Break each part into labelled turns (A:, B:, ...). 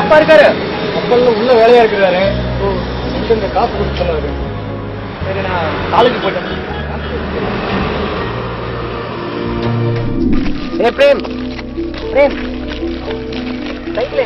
A: எப்பா இருக்காரு? அப்பெல்லாம் உள்ள வேலையா இருக்கிறாரு. இந்த காசு கொடுத்து சொன்னாரு. சரி நான் காலேஜ் போயிட்டேன். ஏ Prem Prem cycle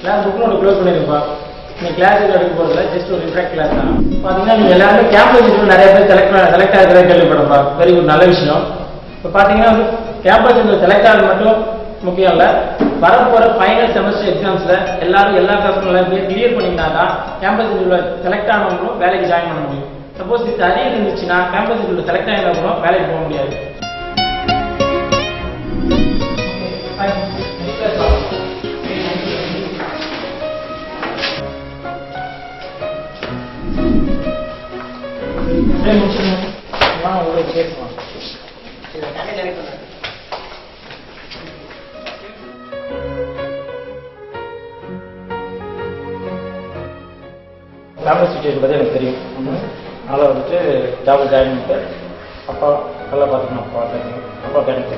B: class book close பண்ணிருப்பா. நீ கிளாஸ் எடுக்க போறதுல ஜஸ்ட் ஒரு இன்ட்ராக்ட் கிளாஸ் தான். பாத்தீங்கன்னா நீங்க எல்லாருமே கேம்பஸ் இன்டர்வியூ நிறைய பேர் செலக்ட் ஆகிறத கேள்விப்பட்டப்பா. வெரி குட், நல்ல விஷயம். இப்போ பாத்தீங்கன்னா கேம்பஸ் இன்டர்வியூ செலக்ட் ஆகிறது மட்டும் முக்கியம் இல்லை. வரப்போற ஃபைனல் செமஸ்டர் எக்ஸாம்ஸ்ல எல்லாரும் எல்லா கிளாஸும் கிளியர் பண்ணிங்கன்னா தான் கேம்பஸ் இன்டர்வியூல செலக்ட் ஆனவங்களும் வேலைக்கு ஜாயின் பண்ண முடியும். சப்போஸ் இது அதிகம் இருந்துச்சுன்னா கேம்பஸ் இன்டர்வியூல செலக்ட் ஆகிறவங்களும் வேலைக்கு போக முடியாது. ஃபேமிலி சிச்சுவேஷன் பற்றி எனக்கு தெரியும். அதனால் வந்துட்டு ஜாபில் ஜாயின் பண்ணிட்டு அப்பா நல்லா பார்த்துக்கணும். அப்பா கேட்டு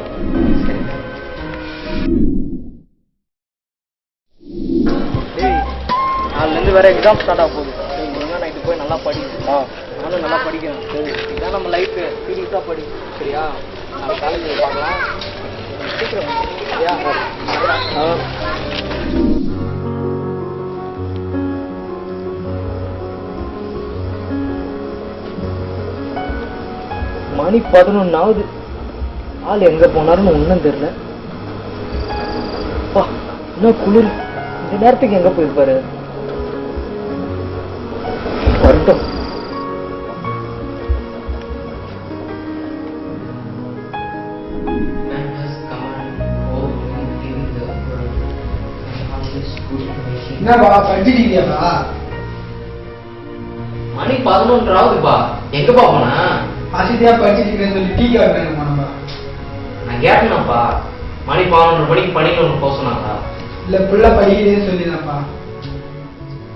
A: நாலுலேருந்து வேற எக்ஸாம் ஸ்டார்ட் ஆக போகுது. ஒழுங்காக நைட்டு போய் நல்லா படிக்கணும். நானும் நல்லா படிக்கிறேன். சரி இதுதான் நம்ம லைஃபு. சீரியஸாக படி சரியா? நான் காலேஜில் பார்க்கலாம். சீக்கிரம் சரியா? மணி 11 ஆள் எங்க போனாருன்னு ஒன்றும் தெரியல. இன்னும் குளிர். இந்த நேரத்துக்கு எங்க போயிருப்பாரு? வரட்டும்.
C: மணி 11 எங்கப்பா போனா?
D: ஆசிரியா படிச்சிருக்கேன்னு சொல்லி டீ கேட்கணுமா?
C: நான் கேட்டேனாப்பா. மணி 11 மணிக்கு படிக்கணும்னு போக சொன்னாங்களா?
D: இல்ல புள்ள படிக்கிறேன்னு சொல்லிதான்ப்பா.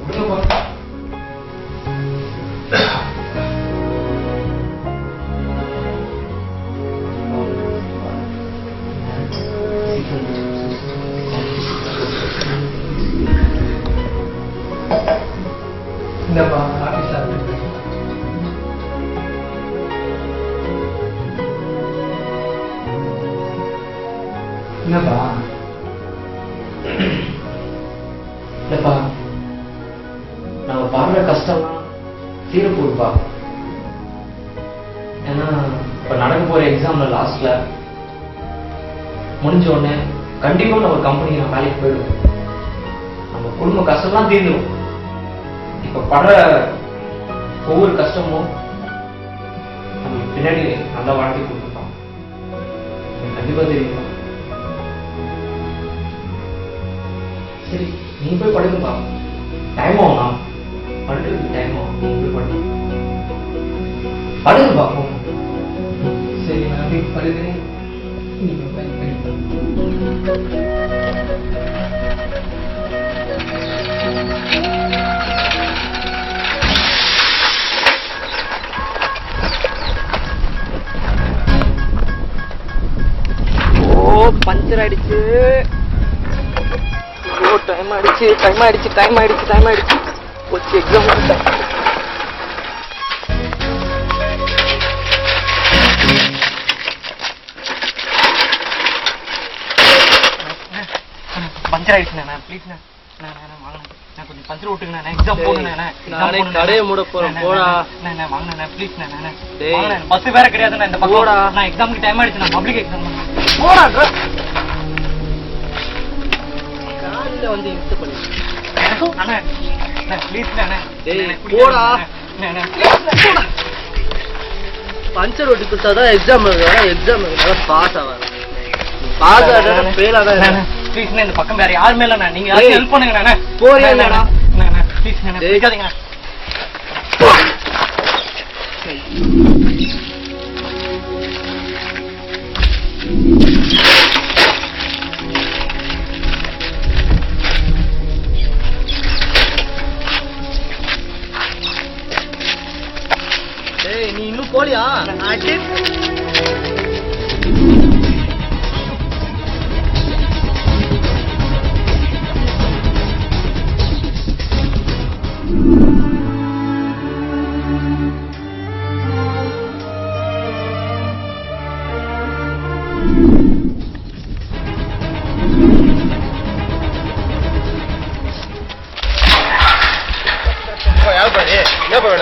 D: விடுங்கப்பா. இந்தப்பா ஆபீஸ் ஆஃபீஸ். என்னப்பா?
C: இல்லப்பா, நம்ம பாடுற கஷ்டம்லாம் தீரப்போகுதுப்பா. ஏன்னா இப்ப நடக்க போற எக்ஸாம்ல லாஸ்ட்ல முடிஞ்ச உடனே கண்டிப்பா நம்ம கம்பெனிக்கு நான் வேலைக்கு போயிடுவோம். நம்ம குடும்ப கஷ்டம்லாம் தீர்ந்துடும். இப்ப படுற ஒவ்வொரு கஷ்டமும் நம்மளுக்கு பின்னாடி நல்ல வாழ்க்கை கொடுத்துருப்பான். கண்டிப்பா தெரியுமா? சரி நீ போய் படுங்கப்பா. டைம் ஆகும்ண்ணா. படுக்கிறதுக்கு டைம் ஆகும். நீ போய் படு. படுங்கப்பா.
D: சரி நான் போய் படுக்கிறேன். நீங்க போய்
A: பஞ்சர் ஆயிடுச்சு. டைம் ஆயிடுச்சு. போச்சு எக்ஸாம். பஞ்சர் ஆயிடுச்சுண்ணா. ப்ளீஸ்ண்ணா வாங்கினேன். கொஞ்சம் பஞ்சர் விட்டுங்கண்ணா. எக்ஸாம் போகணுண்ணா. கடையை மூட போறேன். போடா வாங்கினேன். ப்ளீஸ்ண்ணா. பஸ் வேற கிடையாதுண்ணா. இந்த போடா. நான் எக்ஸாமுக்கு டைம் ஆயிடுச்சுண்ணா. பப்ளிக் எக்ஸாம் போடா. வந்து இன்ஸ்ட் பண்ணி அண்ணா ப்ளீஸ் அண்ணா. போடா. பஞ்சர் ஓட்டி கொடுத்தாதான் எக்ஸாம் பாஸ் ஆவாங்க. பாஸ் ஆனா ஃபெயில் ஆகாத. ப்ளீஸ் இந்த பக்கம் வேற யாருமே இல்லண்ணா. நீங்க யாரும் ஹெல்ப் பண்ணுங்க அண்ணா. போறியா இல்லடா? ப்ளீஸ் அண்ணா கேட்காதீங்க. நீ இன்னும் போலியா?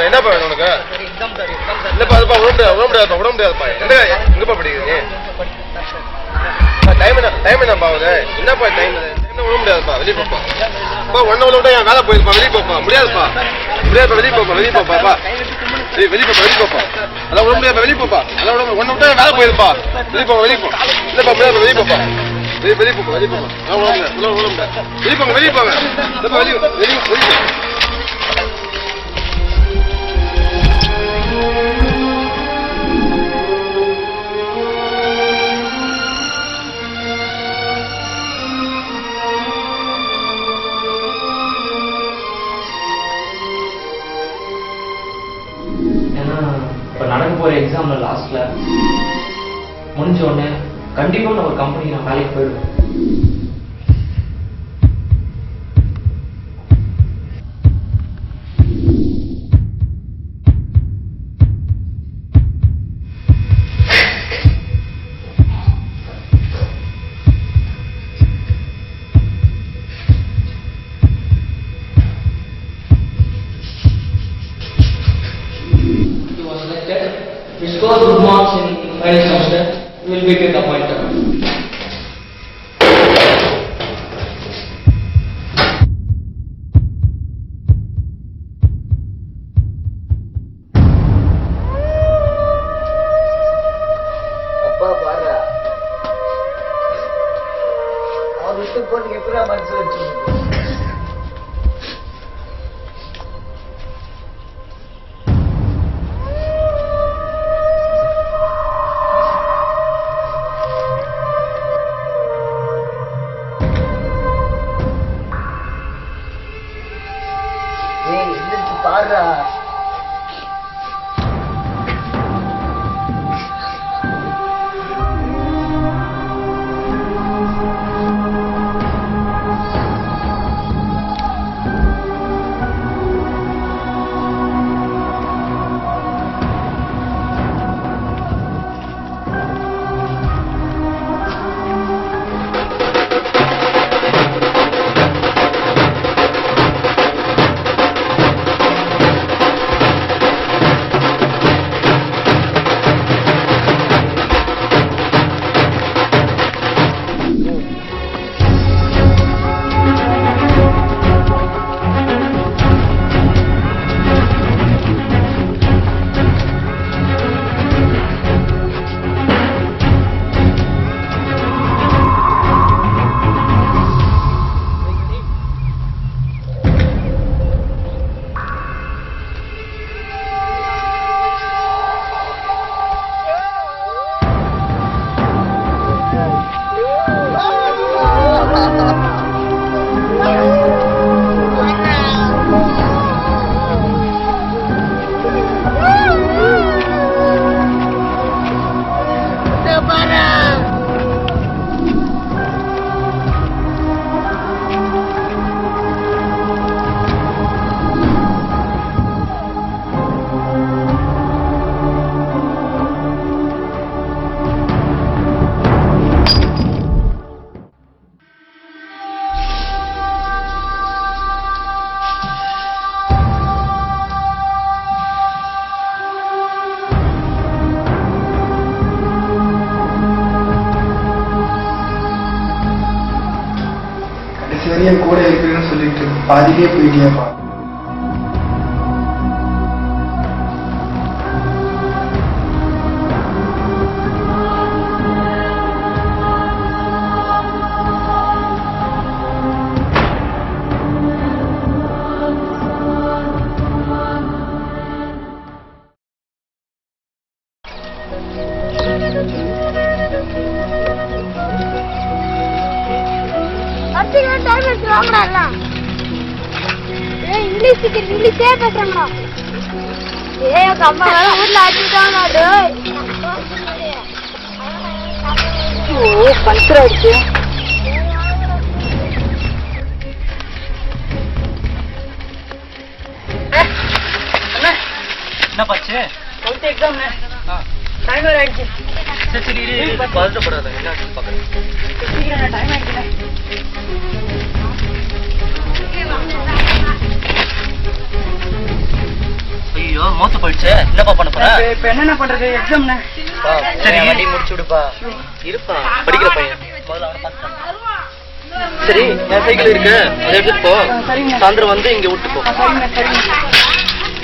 E: என்ன வேணும் உனக்கு? இல்லப்பா அதுப்பா உட முடியாதுப்பா. எங்கப்பா படிக்கிறீங்க? டைம் என்னப்பா ஆகுது? என்னப்பா டைம் உட முடியாதுப்பா. வெளியே போப்பா. 1 hour விட என் வேலை போயிருப்பா. வெளியே போப்பா. முடியாதுப்பா. வெளியே போப்பா. வெளியே போப்பா. அதெல்லாம் உட முடியாது. வெளியே போப்பா. அதெல்லாம் 1 hour விட என் வேலை போயிருப்பா. வெளியே போப்பா. இல்லப்பா முடியாது. வெளியே போப்பா. வெளியே போப்பா. அதெல்லாம் உட முடியாது. வெளியே போங்க. வெளியே
C: இப்போ நடக்க போகிற எக்ஸாமில் லாஸ்ட்டில் முடிஞ்ச உடனே கண்டிப்பாக நான் ஒரு கம்பெனிக்கு நான் வேலைக்கு போயிடுவேன். We score good marks in final semester, we will be get appointed.
F: அப்பா பாரு அவன் விட்டு போட்டு எப்படா மனசு வச்சு பாரு
G: என் கூட இருக்கிறேன்னு சொல்லிட்டு பாதிலே போயிட்டியாப்பா.
H: இங்கிலீஷே பேசுறாங்கடா. அம்மா வேற வீட்டுல அடிச்சுட்டாங்க. ஓ பஞ்சர் ஆயிடுச்சு.
A: என்ன பாச்சு?
H: எக்ஸாம் டைம் ஆயிடுச்சு.
A: சரி சரி இரு, பதட்டப்படாத, என்ன பாக்குறேன்.
H: சீக்கிரம் டைம் ஆயிடுச்சு.
A: ஐயோ மோத்து போயிடுச்சு, என்னப்பா பண்ண போற?
H: இப்ப என்ன பண்றது? எக்ஸாம்
A: சரி வண்டி முடிச்சு விடுப்பா. இருப்பா படிக்கிற பையன், முதல்ல அவனை பார்த்து. சரி என் சைக்கிள் இருக்கு, அதை எடுத்துட்டு போ. சாயந்தரம் வந்து இங்க விட்டு போ.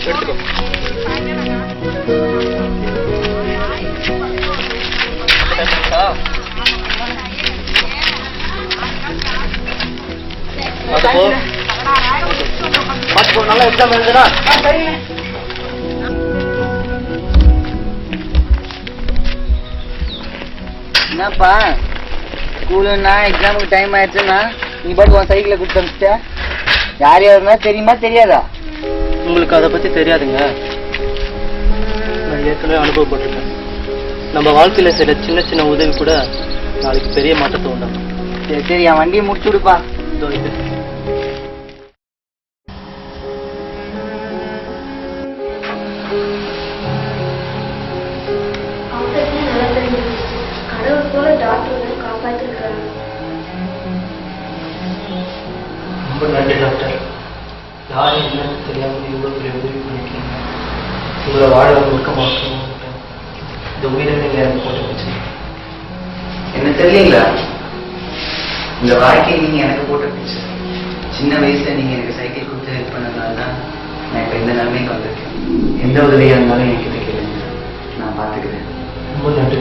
A: எடுத்துக்கோ. அது போ, பார்த்து போ, நல்லா எக்ஸாம் எழுதுனா.
F: என்னப்பா ஸ்கூலுன்னா எக்ஸாமுக்கு டைம் ஆயிடுச்சுன்னா நீ பாட்டு உன் சைக்கிளை கொடுத்து அனுப்பிச்சிட்ட. யார் யாருன்னா தெரியுமா தெரியாதா?
A: உங்களுக்கு அதை பத்தி தெரியாதுங்க, நான் ஏற்கனவே அனுபவப்பட்டிருக்கேன். நம்ம வாழ்க்கையில சில சின்ன சின்ன உதவி கூட நாளைக்கு பெரிய மாற்றத்தை உண்டாகும்.
F: சரி சரி என் வண்டியை முடிச்சு விடுப்பா.
A: இதோ இது.
H: கடவுள் போல டாக்டர் காப்பாத்திருக்காங்க.
A: ரொம்ப நன்றி டாக்டர், யாரும் என்னன்னு தெரியாம இவ்வளவு பெரிய உதவி பண்ணிருக்கீங்க. உங்களை வாழ முழுக்க மாற்றணும். இந்த உயிரை நீங்க எனக்கு போட்டு வச்சு
C: என்ன தெரியலீங்களா, இந்த வாழ்க்கையை நீங்க எனக்கு போட்ட பிச்சை. சின்ன வயசுல நீங்க எனக்கு சைக்கிள் கொடுத்து ஹெல்ப் பண்ணதுனால தான் நான் இப்ப இந்த நிலைமைக்கு வந்திருக்கேன். எந்த உதவியா இருந்தாலும் என்கிட்ட கேளுங்க, நான் பாத்துக்கிறேன்.
A: ரொம்ப நன்றி